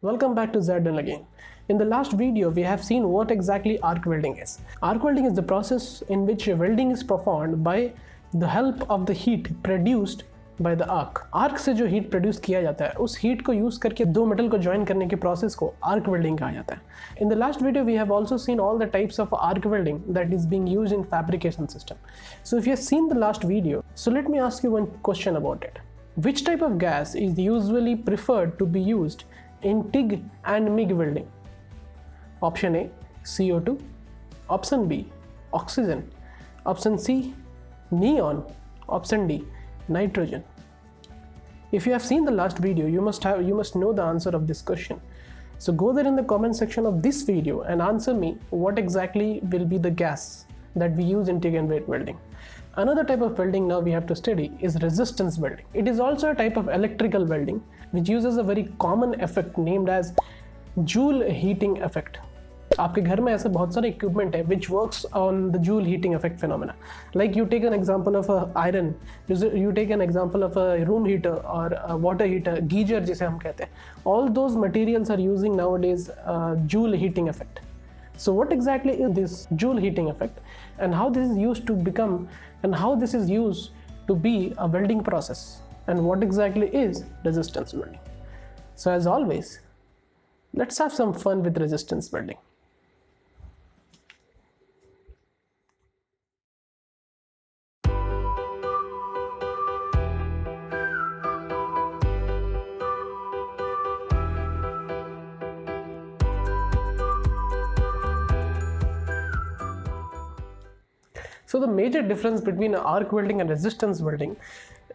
Welcome back to Zedden again. In the last video, we have seen what exactly arc welding is. Arc welding is the process in which welding is performed by the help of the heat produced by the arc. Arc से जो heat produce किया जाता है, उस heat को use करके दो metal को join करने के process को arc welding कहा जाता है. In the last video, we have also seen all the types of arc welding that is being used in fabrication system. So if you have seen the last video, so let me ask you one question about it. Which type of gas is usually preferred to be used in TIG and MIG welding? Option A, CO2. Option B, oxygen. Option C, neon. Option D, nitrogen. If you have seen the last video, you must know the answer of this question. So go there in the comment section of this video and answer me what exactly will be the gas that we use in TIG and MIG welding. Another type of welding now we have to study is resistance welding. It is also a type of electrical welding which uses a very common effect named as Joule heating effect. आपके घर में ऐसे बहुत सारे equipment है which works on the Joule heating effect phenomena. Like you take an example of a iron, you take an example of a room heater or a water heater, geyser जिसे हम कहते हैं. All those materials are using nowadays Joule heating effect. So what exactly is this Joule heating effect and how this is used to become and how this is used to be a welding process and what exactly is resistance welding. So as always, let's have some fun with resistance welding. So the major difference between arc welding and resistance welding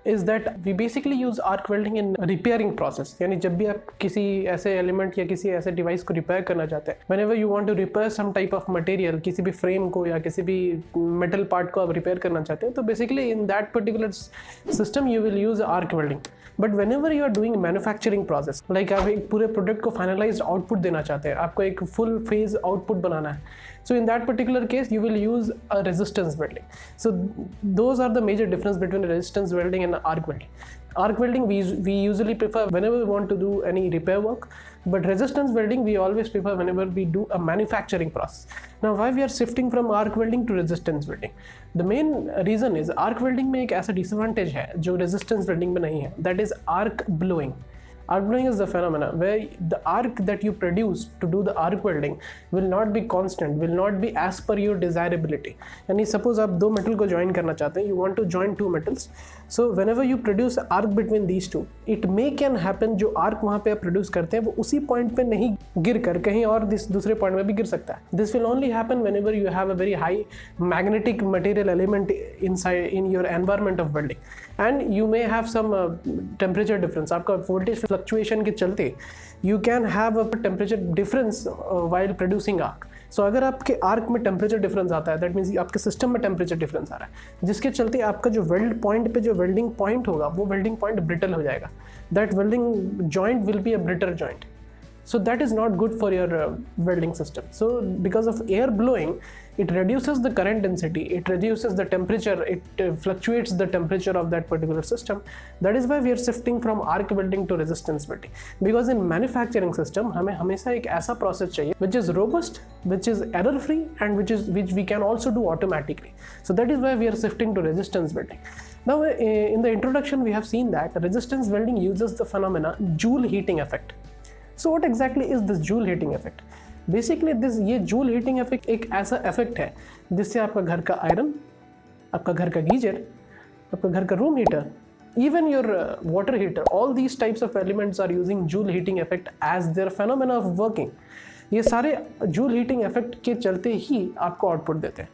is that we basically use arc welding in repairing process. यानी जब भी आप किसी ऐसे element या किसी ऐसे device को रिपेयर करना चाहते हैं, whenever you want to repair some type of material, किसी भी फ्रेम को या किसी भी मेटल पार्ट को आप रिपेयर करना चाहते हैं, तो basically in that particular system you will use arc welding. But whenever you are doing manufacturing process, like आप एक पूरे प्रोडक्ट को फाइनलाइज्ड आउटपुट देना चाहते हैं, आपको एक फुल फेज आउटपुट बनाना है, so in that particular case you will use a resistance welding. So those are the major difference between resistance welding and arc welding. Arc welding we usually prefer whenever we want to do any repair work, but resistance welding we always prefer whenever we do a manufacturing process. Now why we are shifting from arc welding to resistance welding? The main reason is arc welding में एक ऐसा disadvantage है जो resistance welding में नहीं है, that is arc blowing. Arc blowing is the phenomena where the arc that you produce to do the arc welding will not be constant, will not be as per your desirability. यानी suppose आप दो metal को join करना चाहते हैं, you want to join two metals. So whenever you produce arc between these two, it may can happen जो arc वहाँ पे आप produce करते हैं वो उसी point पे नहीं गिर कर कहीं और दूसरे point में भी गिर सकता है. This will only happen whenever you have a very high magnetic material element inside in your environment of welding, and you may have some temperature difference. आपका voltage fluctuation के चलते you can have a temperature difference while producing arc. So अगर आपके arc में temperature difference आता है, that means आपके system में टेम्परेचर डिफरेंस आ रहा है, जिसके चलते आपका जो वेल्ड पॉइंट पे जो वेल्डिंग पॉइंट होगा वो वेल्डिंग पॉइंट ब्रिटल हो जाएगा. That welding joint will be a brittle joint. So that is not good for your welding system. So because of air blowing, it reduces the current density, it reduces the temperature, it fluctuates the temperature of that particular system. That is why we are shifting from arc welding to resistance welding. Because in manufacturing system हमें हमेशा एक ऐसा process चाहिए which is robust, which is error free, and which we can also do automatically. So that is why we are shifting to resistance welding. Now in the introduction we have seen that resistance welding uses the phenomena Joule heating effect. So what exactly is this Joule heating effect? Basically ये Joule heating effect एक ऐसा effect है जिससे आपका घर का iron, आपका घर का गीजर, आपका घर का room heater, even your water heater, all these types of elements are using Joule heating effect as their phenomena of working. ये सारे Joule heating effect के चलते ही आपको आउटपुट देते हैं.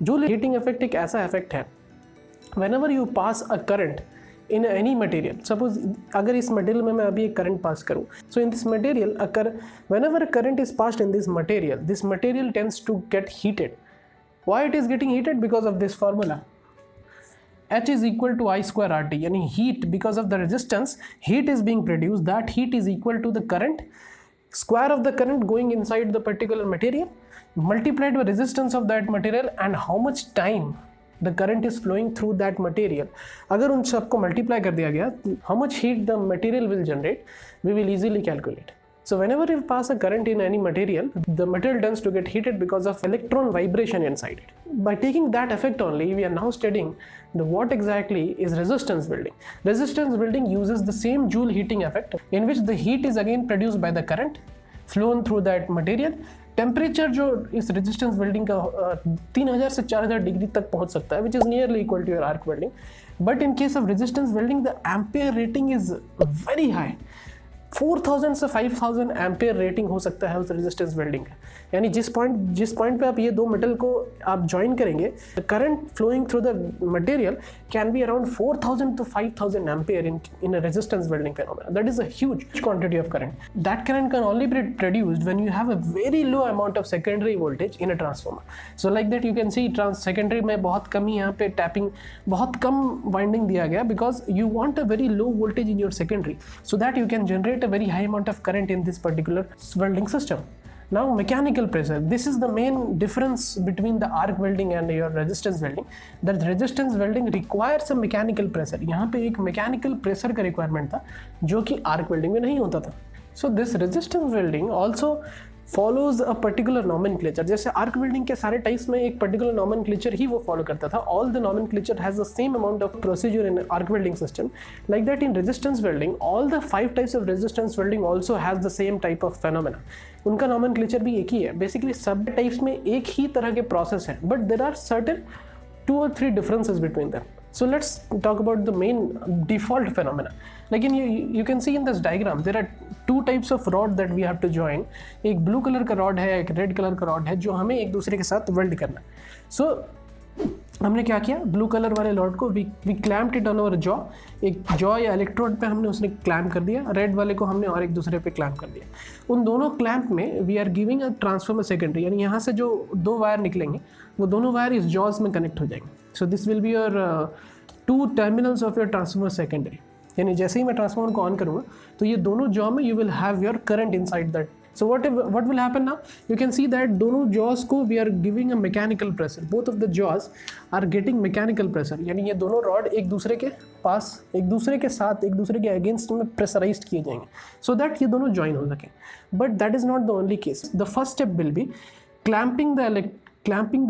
Joule heating effect एक ऐसा effect है whenever you pass a current in any material. Suppose अगर इस मटेरियल में मैं अभी एक करंट पास करूँ, so in this material whenever a current is passed in this material tends to get heated. Why it is getting heated? Because of this formula, H is equal to I square RT. यानी heat, because of the resistance, heat is being produced. That heat is equal to the current, square of the current going inside the particular material, multiplied by resistance of that material and how much time the current is flowing through that material. अगर उन सबको multiply कर दिया गया, how much heat the material will generate, we will easily calculate. So whenever you pass a current in any material, the material tends to get heated because of electron vibration inside it. By taking that effect only, we are now studying what exactly is resistance building. Resistance building uses the same Joule heating effect in which the heat is again produced by the current flown through that material. Temperature जो इस resistance welding का 3000 से 4000 degree तक पहुंच सकता है, which is nearly equal to your arc welding. But in case of resistance welding the ampere rating is very high. 4000 से 5000 ampere rating हो सकता है उस रेजिस्टेंस वेल्डिंग का. यानी जिस पॉइंट पे आप ये दो मेटल को आप ज्वाइन करेंगे, the current flowing through the material can be around 4000 to 5000 ampere in a resistance welding phenomena. That is a huge quantity of current. That current can only be produced when you have a very low amount of secondary voltage in a transformer. So like that you can see secondary में बहुत कम ही यहाँ पे tapping, बहुत कम winding दिया गया, because you want a very low voltage in your secondary so that you can generate a very high amount of current in this particular welding system. Now mechanical pressure, this is the main difference between the arc welding and your resistance welding. That resistance welding requires a mechanical pressure. यहाँ पे एक mechanical pressure का requirement था जो कि arc welding में नहीं होता था. So this resistance welding also follows a particular nomenclature. जैसे arc welding के सारे टाइप्स में एक particular nomenclature ही वो follow करता था. All the nomenclature has the same amount of procedure in arc welding system. Like that in resistance welding, all the 5 types of resistance welding also has the same type of phenomena. उनका nomenclature भी एक ही है. Basically सब types में एक ही तरह के process है, but there are certain 2 or 3 differences between them. So let's talk about the main default phenomena. Like you can see in this diagram, there are 2 types of rod that we have to join. एक blue color का rod है, एक red color का rod है, जो हमें एक दूसरे के साथ weld करना है. So हमने क्या किया, ब्लू कलर वाले रॉड को we clamped it on our jaw. एक जॉ या इलेक्ट्रोड पे हमने उसने क्लैम्प कर दिया. रेड वाले को हमने और एक दूसरे पे क्लैम्प कर दिया. उन दोनों क्लैम्प में we are giving a transformer secondary, यानी यहाँ से जो 2 वायर निकलेंगे वो दोनों वायर इस जॉज में कनेक्ट हो जाएंगे. So this will be your 2 terminals of your transformer secondary. यानी जैसे ही मैं ट्रांसफॉर्मर को ऑन करूँगा तो ये दोनों जॉ में you will have your current inside that. So what will happen now? You can see that दोनों jaws को we are giving a mechanical pressure. Both of the jaws are getting mechanical pressure. यानी ये दोनों rod एक दूसरे के पास, एक दूसरे के साथ, एक दूसरे के अगेंस्ट में प्रेशराइज्ड किए जाएंगे, so that ये दोनों ज्वाइन हो सकें. But that is not the only case. The first step will be clamping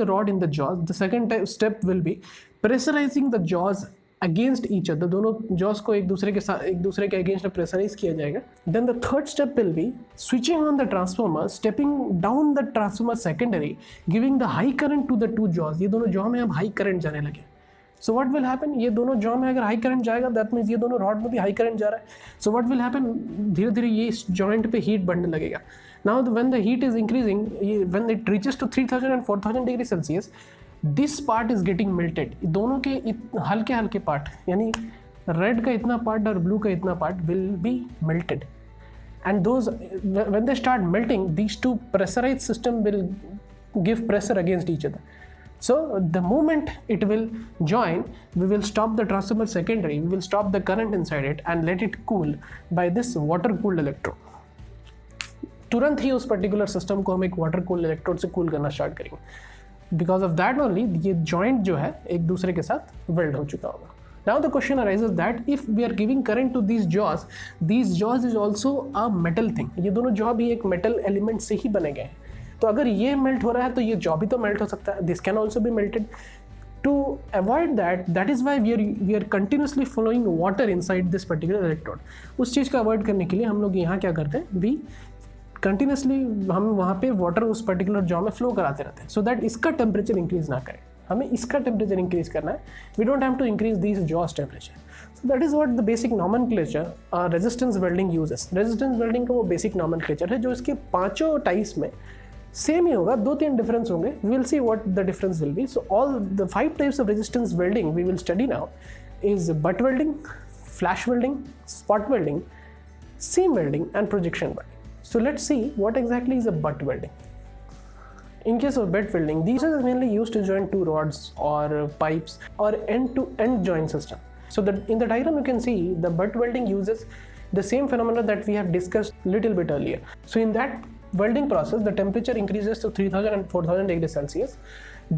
the rod in the jaws. The second step will be pressurizing the jaws against each other. दोनों Jos को एक दूसरे के साथ, एक दूसरे के अगेंस्ट प्रेशराइज किया जाएगा. Then the third step will be switching on the transformer, stepping down the transformer secondary, giving the high current to the 2 jaws. ये दोनों जॉ में अब हाई करंट जाने लगे. सो व्हाट विल हैपन, ये दोनों जॉ में अगर हाई करंट जाएगा दैट मीन्स ये दोनों रॉड में भी हाई करंट जा रहा है. सो व्हाट विल हैपन, धीरे धीरे ये इस जॉइंट पे हीट बढ़ने लगेगा. Now when the heat is increasing, when it reaches to 3000 and 4000 degree Celsius, this part is getting melted. दोनों के हल्के हल्के पार्ट, यानी रेड का इतना पार्ट और ब्लू का इतना part will be melted. And those when they start melting, these 2 pressurized system will give pressure against each other. So the moment it will join, we will stop the transformer secondary, we will stop the current inside it and let it cool by this water cooled electrode. तुरंत ही उस particular system को हम एक water cooled electrode से cool करना start करेंगे. Because of that only ये joint जो है एक दूसरे के साथ weld हो चुका होगा. Now the question arises that if we are giving current to these jaws is also a metal thing. ये दोनों jaw भी एक metal element से ही बने गए हैं. तो अगर ये मेल्ट हो रहा है तो ये jaw भी तो मेल्ट हो सकता है. This can also be melted. To avoid that is why we are continuously flowing water inside this particular electrode. उस चीज़ का अवॉइड करने के लिए हम लोग यहाँ क्या करते हैं, भी कंटिन्यूसली हम वहाँ पे वाटर उस पर्टिकुलर जॉ में फ्लो कराते रहते हैं, सो दैट इसका टेम्परेचर इंक्रीज ना करे. हमें इसका टेम्परेचर इंक्रीज करना है. We don't have to increase this jaws temperature. So that is what the basic nomenclature resistance welding uses. Resistance welding का वो बेसिक नॉमेनक्लेचर है जो इसके 5 टाइप्स में सेम ही होगा. 2-3 डिफरेंस होंगे. We will see what the difference will be. So all the 5 types of resistance welding we will study now is butt welding, flash welding, spot welding, seam welding and projection welding. So let's see what exactly is a butt welding. In case of butt welding, these are mainly used to join 2 rods or pipes or end-to-end joint system. So that in the diagram you can see the butt welding uses the same phenomena that we have discussed little bit earlier. So in that welding process, the temperature increases to 3000 and 4000 degrees Celsius.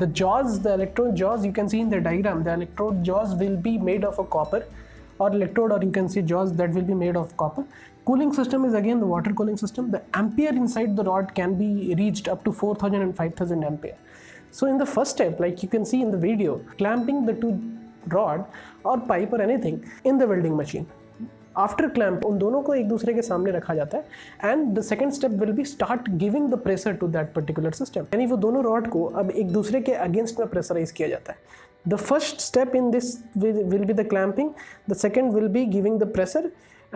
The jaws, the electrode jaws, you can see in the diagram, the electrode jaws will be made of a copper or electrode, or you can see jaws that will be made of copper, cooling system is again the water cooling system. The ampere inside the rod can be reached up to 4000 and 5000 ampere. So in the first step, like you can see in the video, clamping the two rod or pipe or anything in the welding machine. After clamp उन दोनों को एक दूसरे के सामने रखा जाता है and the second step will be start giving the pressure to that particular system. यानी वो दोनों रॉड को अब एक दूसरे के अगेंस्ट में प्रेशराइज किया जाता है. The first step in this will be the clamping, the second will be giving the pressure,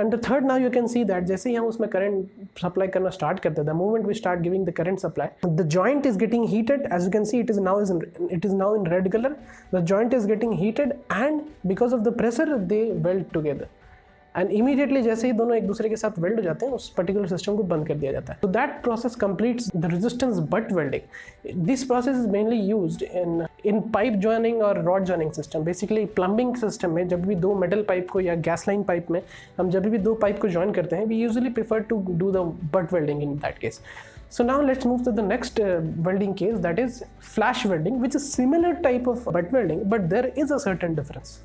and the third, now you can see that जैसे ही हम उसमें current supply करना start करते हैं, the moment we start giving the current supply, the joint is getting heated. As you can see, it is now in red color. The joint is getting heated, and because of the pressure, they weld together. And immediately जैसे ही दोनों एक दूसरे के साथ weld हो जाते हैं, उस पर्टिकुलर सिस्टम को बंद कर दिया जाता है. तो that process completes the resistance butt welding. This process is mainly used in pipe joining और rod joining system. Basically plumbing system में जब भी दो मेटल पाइप को या गैस लाइन पाइप में हम जब भी दो पाइप को जॉइन करते हैं, we usually prefer to do the butt welding in that case. So now let's move to the next welding case, that is flash welding, which is similar type of butt welding, but there is a certain difference.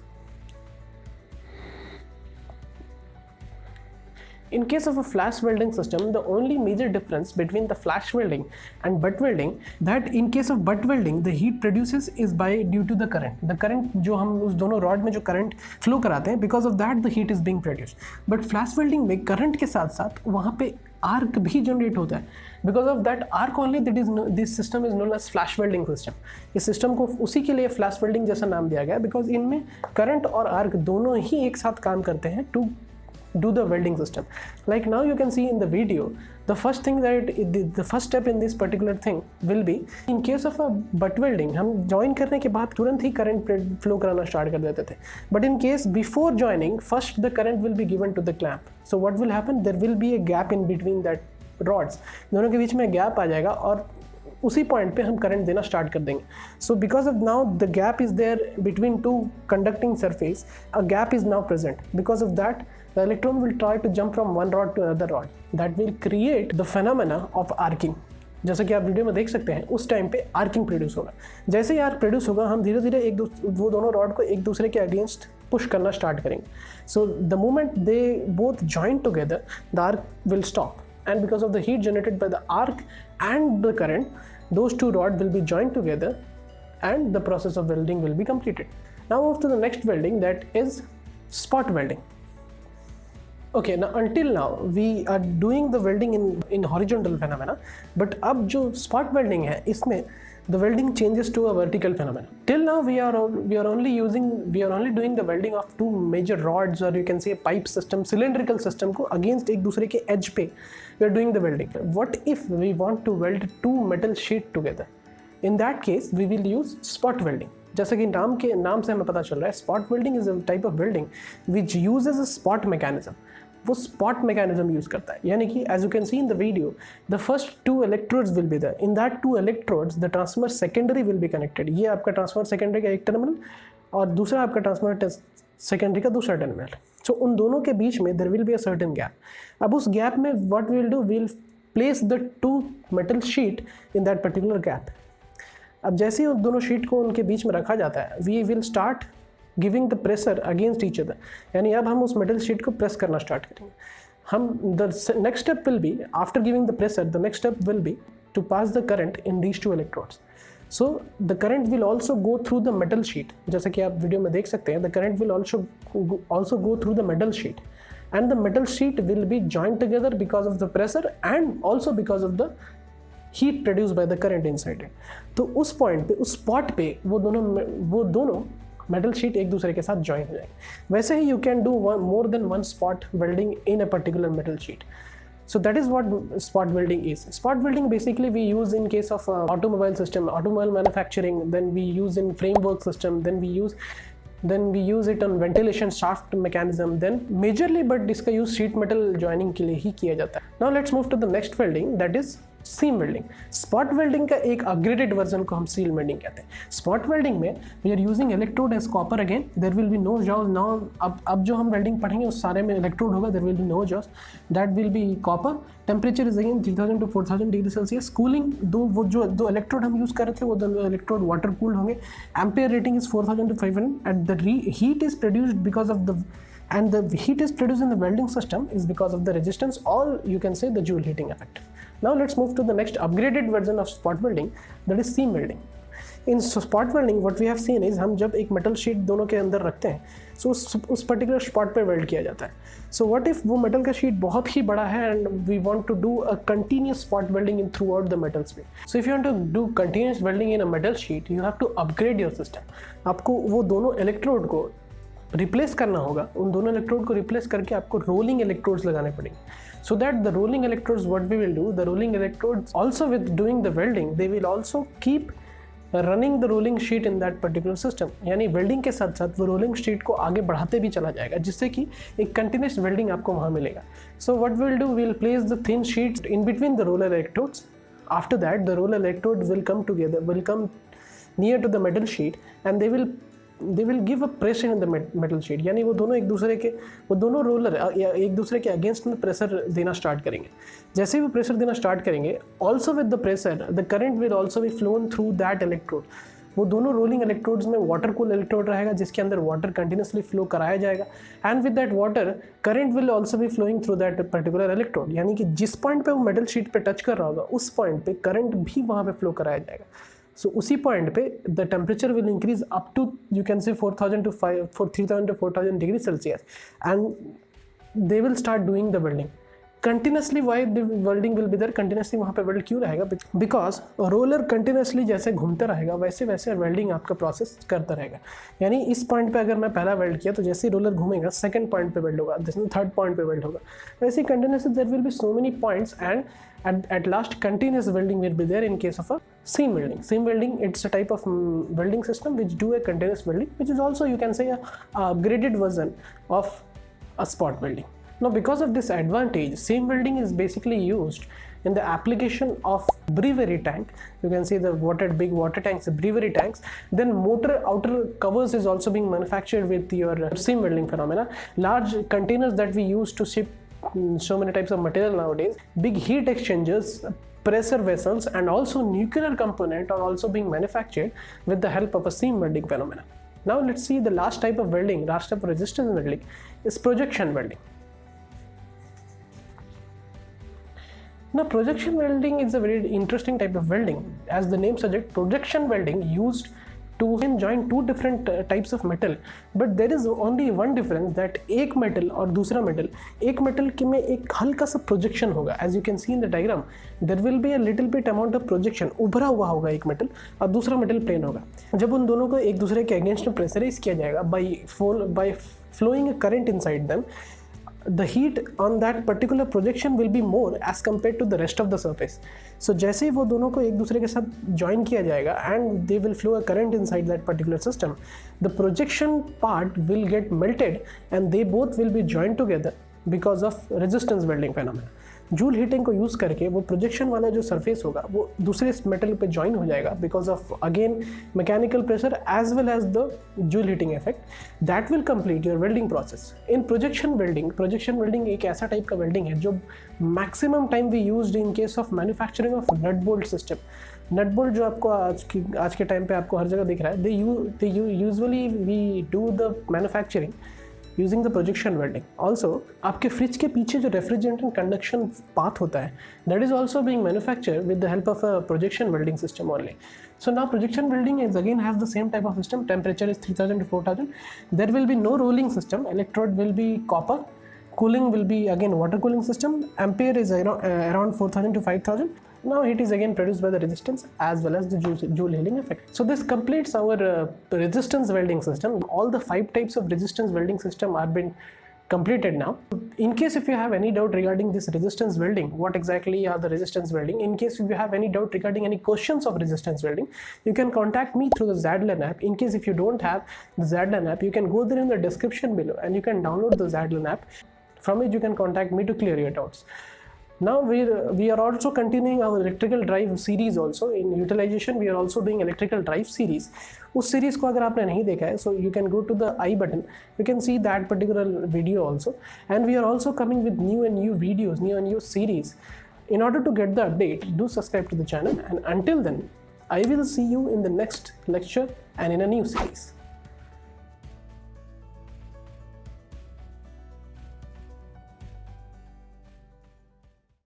In case of a flash welding system, the only major difference between the flash welding and butt welding, that in case of butt welding, the heat produces is by due to the current. The current जो हम उस दोनों rod में जो current flow कराते हैं, because of that the heat is being produced. But flash welding में current के साथ साथ वहाँ पे आर्क भी जनरेट होता है. Because of that arc only, this system is known as flash welding system. इस सिस्टम को उसी के लिए फ्लैश वेल्डिंग जैसा नाम दिया गया, बिकॉज इनमें करंट और आर्क दोनों ही एक साथ काम करते हैं to do the welding system. Like now you can see in the video, the first thing that the first step in this particular thing will be, in case of a butt welding, हम join करने के बाद तुरंत ही current flow कराना start कर देते थे. But in case before joining, first the current will be given to the clamp. So what will happen? There will be a gap in between that rods. दोनों के बीच में gap आ जाएगा और उसी पॉइंट पे हम करंट देना स्टार्ट कर देंगे. So because of now the gap is there between two conducting surface, a gap is now present. Because of that the electron will try to jump from one rod to another rod. That will create the phenomena of arcing. जैसा कि आप video में देख सकते हैं, उस time पे arcing produce होगा. जैसे ही आर्क प्रोड्यूस होगा, हम धीरे धीरे वो दोनों रॉड को एक दूसरे के अगेंस्ट पुश करना स्टार्ट करेंगे. So the moment they both join together, the arc will stop, and because of the heat generated by the arc and the current, those two rods will be joined together and the process of welding will be completed. Now move to the next welding, that is spot welding. Okay, now until now we are doing the welding in horizontal phenomena, but अब जो spot welding है, इसमें the welding changes to a vertical phenomena. Till now we are only doing the welding of two major rods, or you can say pipe system, cylindrical system को against एक दूसरे के edge पे we are doing the welding. What if we want to weld two metal sheet together? In that case we will use spot welding. जैसा कि नाम से हमें पता चल रहा है, spot welding is a type of welding which uses a spot mechanism. वो स्पॉट मैकेनिज्म यूज करता है. यानी कि as you can see in the video, the first two electrodes will be there. In that two electrodes the transformer secondary will be connected. ये आपका transformer secondary का एक terminal और दूसरा आपका ट्रांसफार्मर सेकेंडरी का दूसरा टर्मिनल. सो उन दोनों के बीच में there will be a certain gap. अब उस गैप में what we will do, we will place the two metal sheet in that particular gap. अब जैसे ही उन दोनों शीट को उनके बीच में रखा जाता है, we will start giving the pressure against each other. यानी अब हम उस मेटल शीट को प्रेस करना स्टार्ट करेंगे. हम the next step will be, after giving the pressure, the next step will be to pass the current in these two electrodes. So the current will also go through the metal sheet. जैसा कि आप video में देख सकते हैं, the current will also go through the metal sheet, and the metal sheet will be joined together because of the pressure and also because of the heat produce by the current inside it. तो उस point पे, उस spot पे वो दोनों metal sheet एक दूसरे के साथ ज्वाइन हो जाएंगे. वैसे ही you can do more than one spot welding in a particular metal sheet. So that is what spot welding is. Spot welding basically we use in case of automobile system, automobile manufacturing, then we use in framework system, then we use it on ventilation shaft mechanism, then majorly but इसका use sheet metal joining के लिए ही किया जाता है. Now let's move to the next welding, that is seam welding. Spot welding का एक upgraded version को हम सील वेल्डिंग कहते हैं. स्पॉट वेल्डिंग में we are using electrode as copper. Again there will be no jaws. Now अब जो हम वेल्डिंग पढ़ेंगे उस सारे में इलेक्ट्रोड होगा. There will be no jaws, that will be copper. Temperature is again 3000 to 4000 degree Celsius. Cooling, दो electrode हम यूज़ कर रहे थे, वो दो इलेक्ट्रोड वाटर कूल्ड होंगे. Ampere rating is 4000 to 500 at the heat is produced because of the and the heat is produced in the welding system is because of the resistance, or you can say the Joule heating effect. Now let's move to the next upgraded version of spot welding, that is seam welding. In spot welding what we have seen is, हम जब एक metal sheet दोनों के अंदर रखते हैं सो उस particular spot पे वेल्ड किया जाता है. सो व्हाट इफ वो मेटल का शीट बहुत ही बड़ा है and we want to do a continuous spot welding in throughout the metal speed. So if you want to do continuous welding in a metal sheet you have to upgrade your system. आपको वो दोनों electrode को replace करना होगा, उन दोनों electrode को replace करके आपको रोलिंग इलेक्ट्रोड्स लगाने पड़ेंगे. So that the rolling electrodes, what we will do, the rolling electrodes also with doing the welding, they will also keep running the rolling sheet in that particular system. यानी welding के साथ साथ वो rolling sheet को आगे बढ़ाते भी चला जाएगा, जिससे कि एक कंटिन्यूस वेल्डिंग आपको वहाँ मिलेगा. So what we'll do, we'll place the thin sheets in between the roller electrodes. After that, the roller electrode will come together, will come near to the metal sheet, and they will give a pressure in the metal sheet. यानी वो दोनों roller एक दूसरे के against में pressure देना start करेंगे. जैसे ही वो प्रेशर देना स्टार्ट करेंगे, also with the pressure the current will also be flown through that electrode. वो दोनों रोलिंग इलेक्ट्रोड्स में वाटर कूल इलेक्ट्रोड रहेगा जिसके अंदर वाटर कंटिन्यूसली फ्लो कराया जाएगा, and with that water current will also be flowing through that particular electrode. यानी कि जिस पॉइंट पे वो मेटल शीट पे टच कर रहा होगा उस पॉइंट पे करंट भी वहाँ पे फ्लो कराया जाएगा. So उसी पॉइंट पे the temperature will increase up to you can say 3000 to 4000 degree Celsius, and they will start doing the welding continuously. Why the welding will be there continuously, वहाँ पे weld क्यों रहेगा? Because roller continuously जैसे घूमता रहेगा वैसे वैसे welding आपका प्रोसेस करता रहेगा. यानी इस पॉइंट पे अगर मैं पहला वेल्ड किया तो जैसे ही रोलर घूमेगा सेकंड पॉइंट पे वेल्ड होगा, जैसे थर्ड पॉइंट पे वेल्ड होगा, वैसे continuously there will be so many points, and at last continuous welding will be there in case of a seam welding. Seam welding, it's a type of welding system which do a continuous welding, which is also you can say a upgraded version of a spot welding. Now because of this advantage, seam welding is basically used in the application of brewery tank. You can see the big water tanks, the brewery tanks. Then motor outer covers is also being manufactured with your seam welding phenomena. Large containers that we use to ship so many types of material nowadays, big heat exchangers, pressure vessels, and also nuclear component are also being manufactured with the help of a seam welding phenomena. Now let's see the last type of welding, last type of resistance welding is projection welding. Now projection welding is a very interesting type of welding. As the name suggests, projection welding used to join two different types of metal, but there is only one difference, that एक metal और दूसरा metal, एक metal के में एक हल्का सा projection होगा. As you can see in the diagram, there will be a little bit amount of projection. उभरा हुआ होगा एक metal और दूसरा metal plain होगा. जब उन दोनों को एक दूसरे के against में pressurize किया जाएगा by flowing a current inside them, the heat on that particular projection will be more as compared to the rest of the surface. So जैसे ही वो दोनों को एक दूसरे के साथ join किया जाएगा and they will flow a current inside that particular system, the projection part will get melted and they both will be joined together because of resistance welding phenomena. Joule heating को use करके वो projection वाला जो surface होगा वो दूसरे metal पे join हो जाएगा because of again mechanical pressure as well as the joule heating effect. That will complete your welding process. In projection welding एक ऐसा टाइप का वेल्डिंग है जो maximum time we used in case of manufacturing of nut bolt system. Nut bolt जो आपको आज के time पे आपको हर जगह दिख रहा है, they usually we do the manufacturing using the projection welding. Also आपके फ्रिज के पीछे जो रेफ्रिजरेंट कंडक्शन पाथ होता है, that is also being manufactured with the help of a projection welding system only. So now projection welding is again has the same type of system. Temperature is 3000 to 4000. There will be no rolling system. Electrode will be copper. Cooling will be again water cooling system. Ampere is around 4000 to 5000. Now heat is again produced by the resistance as well as the Joule heating effect. So this completes our resistance welding system. All the 5 types of resistance welding system are been completed now. In case if you have any doubt regarding this resistance welding, what exactly are the resistance welding, in case if you have any doubt regarding any questions of resistance welding, you can contact me through the Zadlan app. In case if you don't have the Zadlan app, you can go there in the description below and you can download the Zadlan app. From it you can contact me to clear your doubts. Now we are also continuing our electrical drive series also. In utilization we are also doing electrical drive series. उस series को अगर आपने नहीं देखा है, so you can go to the I button, you can see that particular video also. And we are also coming with new and new videos, new and new series. In order to get the update, do subscribe to the channel, and until then I will see you in the next lecture and in a new series.